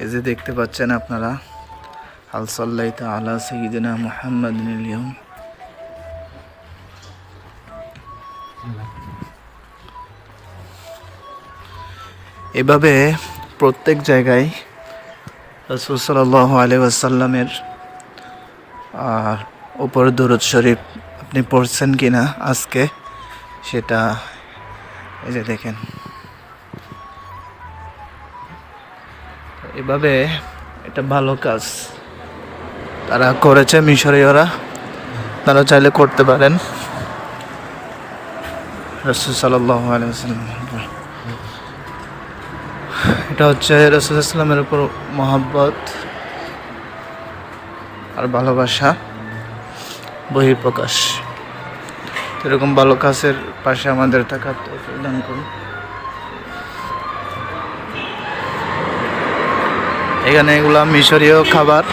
এই যে দেখতে পাচ্ছেন আপনারা, হাল সাল্লাইতা আলা সাইয়্যিদিনা মুহাম্মাদিনিল ইয়াউম। এভাবে প্রত্যেক জায়গায় রাসূল সাল্লাল্লাহু আলাইহি ওয়াসাল্লামের উপর দরুদ শরীফ আপনি পড়ছেন কিনা আজকে সেটা এই যে দেখেন। এভাবে এটা ভালো কাজ তারা করেছে মিশরীয়রা, তারা চাইলে করতে পারেন। রাসূল সাল্লাল্লাহু আলাইহি ওয়াসাল্লাম, এটা হচ্ছে রাসূল সাল্লামের উপর মহব্বত আর ভালোবাসা বহিঃপ্রকাশ। এরকম ভালো কাজের পাশে আমাদের থাকার তৌফিক দান করুন। এখানে এগুলা মিশরীয় খাবার।